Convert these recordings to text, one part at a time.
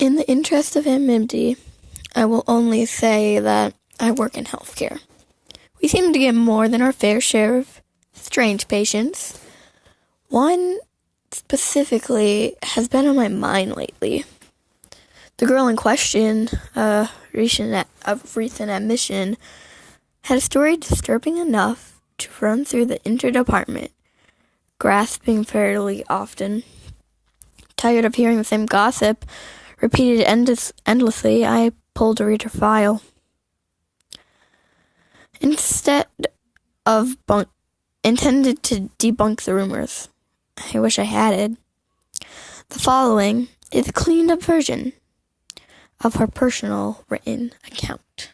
In the interest of anonymity, I will only say that I work in healthcare. We seem to get more than our fair share of strange patients. One specifically has been on my mind lately. The girl in question, of recent admission, had a story disturbing enough to run through the interdepartment, grasping fairly often. Tired of hearing the same gossip repeated endlessly, I pulled to read her file. Instead of intended to debunk the rumors. I wish I had it. The following is a cleaned up version of her personal written account.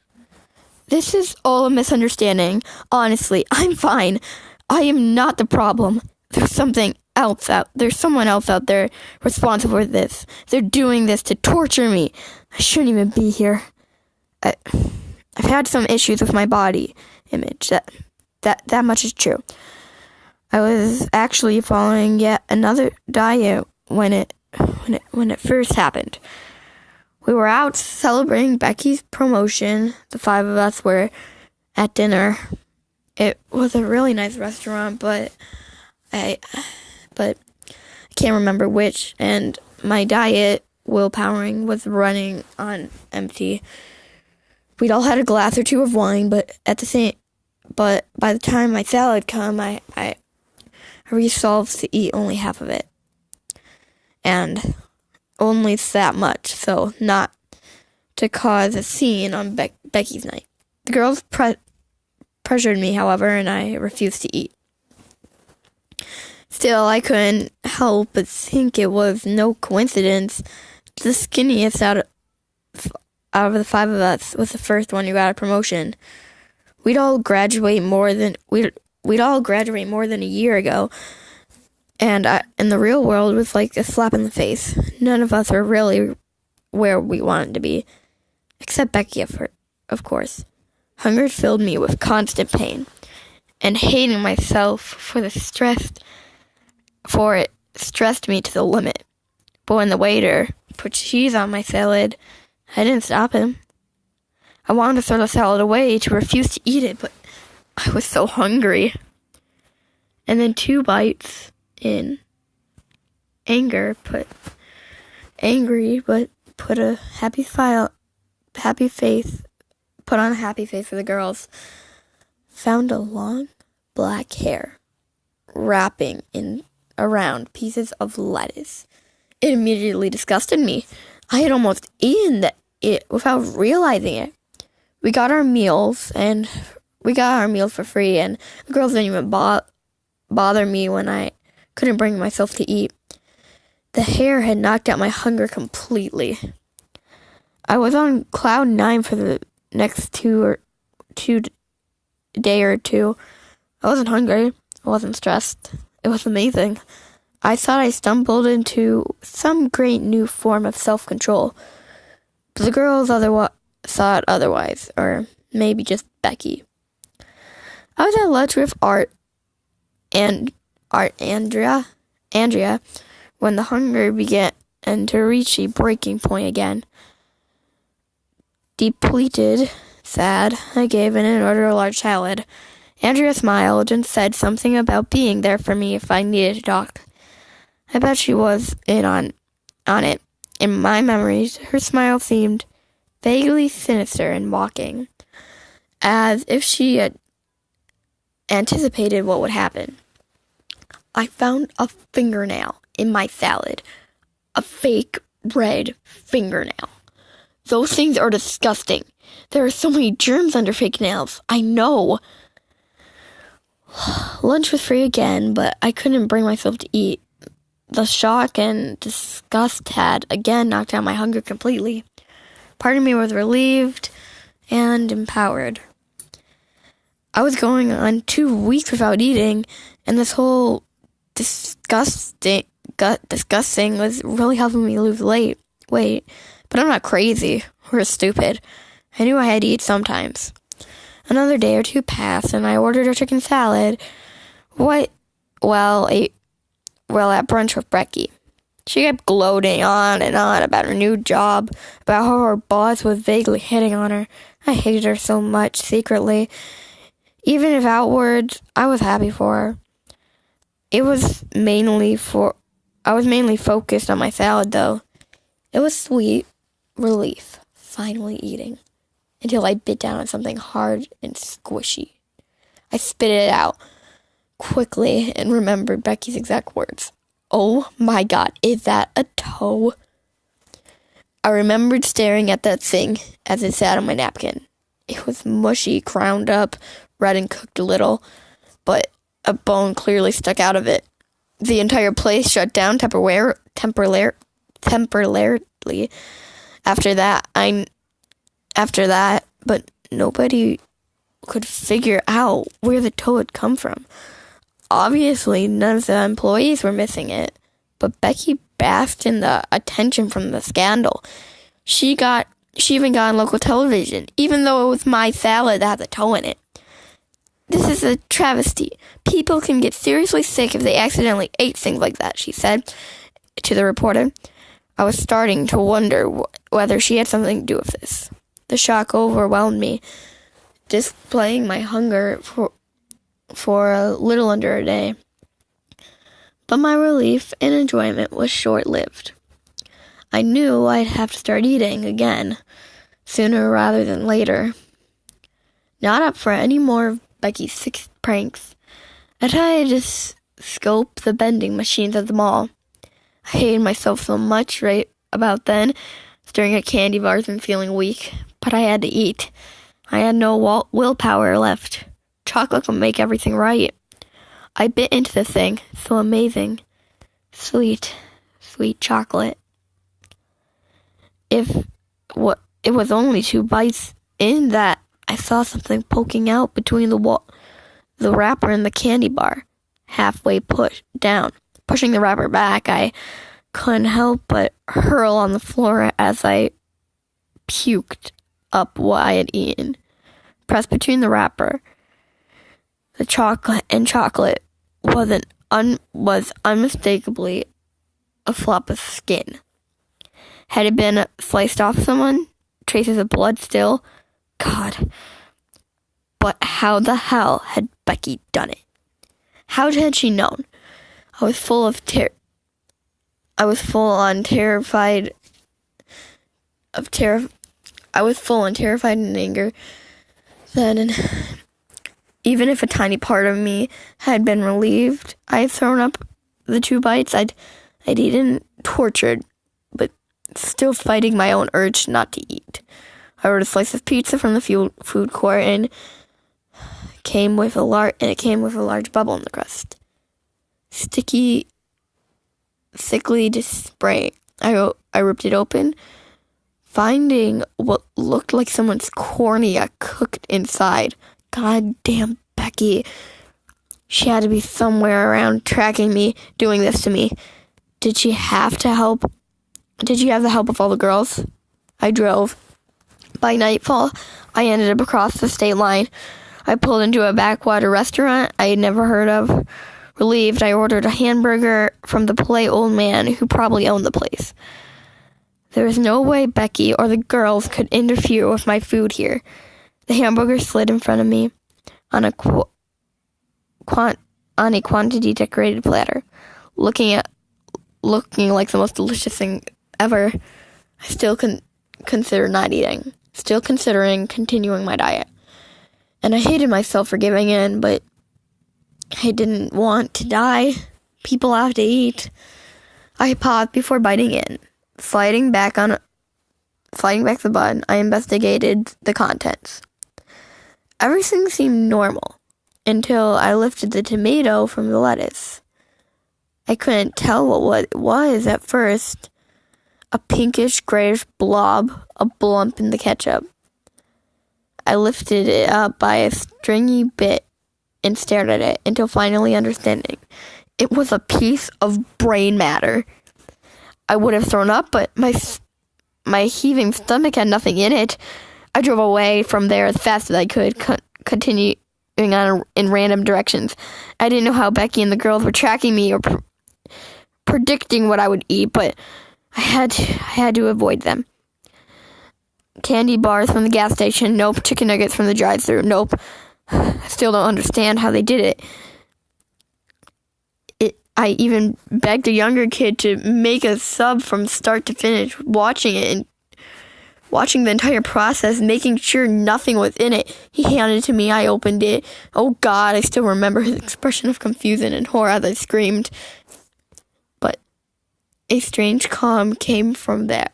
This is all a misunderstanding. Honestly, I'm fine. I am not the problem. There's someone else out there responsible for this. They're doing this to torture me. I shouldn't even be here. I've had some issues with my body image. That much is true. I was actually following yet another diet when it first happened. We were out celebrating Becky's promotion. The 5 of us were at dinner. It was a really nice restaurant, but I can't remember which, and my diet willpowering was running on empty. We'd all had a glass or two of wine, but by the time my salad came, I resolved to eat only half of it. And only that much, so not to cause a scene on Becky's night. The girls pressured me, however, and I refused to eat. Still, I couldn't help but think it was no coincidence. The skinniest out of the 5 of us was the first one who got a promotion. We'd all graduate more than a year ago, and in the real world was like a slap in the face. None of us were really where we wanted to be, except Becky, of course. Hunger filled me with constant pain, and hating myself for it stressed me to the limit. But when the waiter put cheese on my salad, I didn't stop him. I wanted to throw the salad away to refuse to eat it, but I was so hungry. And then 2 bites in anger put a happy face for the girls. Found a long black hair wrapping around pieces of lettuce. It immediately disgusted me. I had almost eaten it without realizing it. We got our meals for free, and the girls didn't even bother me when I couldn't bring myself to eat. The hair had knocked out my hunger completely. I was on cloud 9 for the next day or two. I wasn't hungry. I wasn't stressed. It was amazing. I thought I stumbled into some great new form of self-control. But the girls thought otherwise, or maybe just Becky. I was at lunch with Andrea, when the hunger began to reach a breaking point again. Depleted, sad, I gave in and ordered a large salad. Andrea smiled and said something about being there for me if I needed to talk. I bet she was in on it. In my memories, her smile seemed vaguely sinister and mocking, as if she had anticipated what would happen. I found a fingernail in my salad. A fake red fingernail. Those things are disgusting. There are so many germs under fake nails. I know. Lunch was free again, but I couldn't bring myself to eat. The shock and disgust had again knocked out my hunger completely. Part of me was relieved and empowered. I was going on 2 weeks without eating, and this whole disgusting was really helping me lose weight. But I'm not crazy or stupid. I knew I had to eat sometimes. Another day or two passed, and I ordered a chicken salad. At brunch with Becky. She kept gloating on and on about her new job, about how her boss was vaguely hitting on her. I hated her so much secretly. Even if outwards, I was happy for her. I was mainly focused on my salad, though. It was sweet relief, finally eating, until I bit down on something hard and squishy. I spit it out quickly and remembered Becky's exact words. "Oh my God, is that a toe?" I remembered staring at that thing as it sat on my napkin. It was mushy, ground up, red and cooked a little, but a bone clearly stuck out of it. The entire place shut down temporarily. After that, but nobody could figure out where the toe had come from. Obviously, none of the employees were missing it, but Becky basked in the attention from the scandal. She even got on local television, even though it was my salad that had the toe in it. "This is a travesty. People can get seriously sick if they accidentally ate things like that," she said to the reporter. I was starting to wonder whether she had something to do with this. The shock overwhelmed me, displaying my hunger for a little under a day. But my relief and enjoyment was short-lived. I knew I'd have to start eating again, sooner rather than later. Not up for any more of Becky's 6 pranks. I tried to scope the vending machines at the mall. I hated myself so much right about then, staring at candy bars and feeling weak, but I had to eat. I had no willpower left. Chocolate could make everything right. I bit into the thing, so amazing. Sweet, sweet chocolate. It was only 2 bites in that I saw something poking out between the wrapper and the candy bar, halfway pushed down. Pushing the wrapper back, I couldn't help but hurl on the floor as I puked up what I had eaten. Pressed between the wrapper, the chocolate was unmistakably a flop of skin. Had it been sliced off someone? Traces of blood still? God. But how the hell had Becky done it? How had she known? I was full and terrified in anger then, even if a tiny part of me had been relieved I had thrown up the 2 bites I'd eaten, tortured, but still fighting my own urge not to eat. I ordered a slice of pizza from the food court, and it came with a large bubble in the crust. Sticky, sickly spray. I ripped it open, finding what looked like someone's cornea cooked inside. God damn Becky. She had to be somewhere around tracking me, doing this to me. Did she have the help of all the girls? I drove. By nightfall, I ended up across the state line. I pulled into a backwater restaurant I had never heard of. Relieved, I ordered a hamburger from the polite old man who probably owned the place. There was no way Becky or the girls could interfere with my food here. The hamburger slid in front of me on a quantity decorated platter. Looking like the most delicious thing ever, I still consider not eating. Still considering continuing my diet. And I hated myself for giving in, but I didn't want to die. People have to eat. I paused before biting in. Sliding back the bun, I investigated the contents. Everything seemed normal until I lifted the tomato from the lettuce. I couldn't tell what it was at first. A pinkish, grayish blob, a blump in the ketchup. I lifted it up by a stringy bit and stared at it until finally understanding. It was a piece of brain matter. I would have thrown up, but my heaving stomach had nothing in it. I drove away from there as fast as I could, continuing on in random directions. I didn't know how Becky and the girls were tracking me or predicting what I would eat, but I had to avoid them. Candy bars from the gas station, nope. Chicken nuggets from the drive-thru, nope. I still don't understand how they did it. I even begged a younger kid to make a sub from start to finish, watching it and watching the entire process, making sure nothing was in it. He handed it to me. I opened it. Oh, God, I still remember his expression of confusion and horror as I screamed. But a strange calm came from that.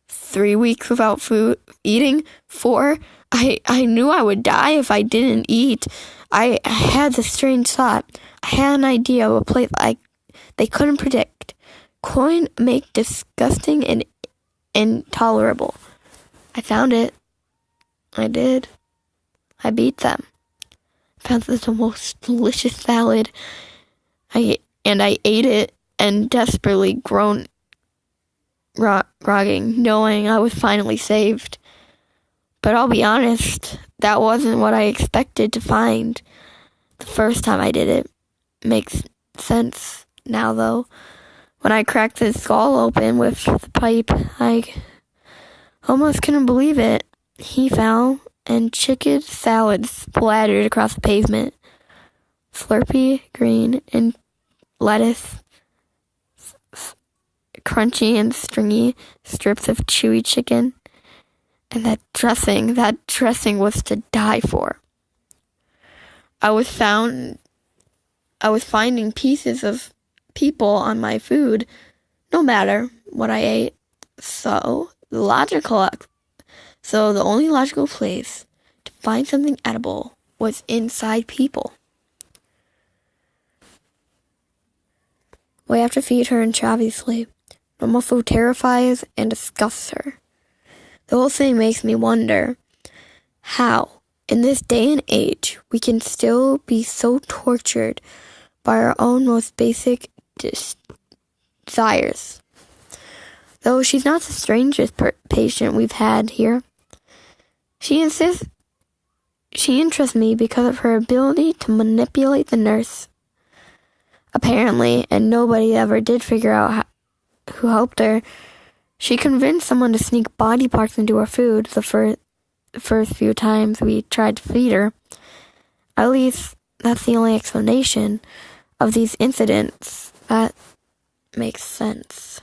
3 weeks without eating. 4, I knew I would die if I didn't eat. I had this strange thought. I had an idea of a place they couldn't predict. Coin make disgusting and intolerable. I found it. I did. I beat them. Found this the most delicious salad. I ate it and desperately grogging, knowing I was finally saved. But I'll be honest, that wasn't what I expected to find the first time I did it. Makes sense now, though. When I cracked his skull open with the pipe, I almost couldn't believe it. He fell, and chicken salad splattered across the pavement. Slurpy, green, and lettuce, crunchy and stringy strips of chewy chicken. And that dressing was to die for. I was finding pieces of people on my food, no matter what I ate. So the only logical place to find something edible was inside people. We have to feed her, and obviously, normal food terrifies and disgusts her. The whole thing makes me wonder how, in this day and age, we can still be so tortured by our own most basic desires. Though she's not the strangest patient we've had here. She interests me because of her ability to manipulate the nurse. Apparently, and nobody ever did figure out who helped her, she convinced someone to sneak body parts into her food the first few times we tried to feed her. At least, that's the only explanation of these incidents that makes sense.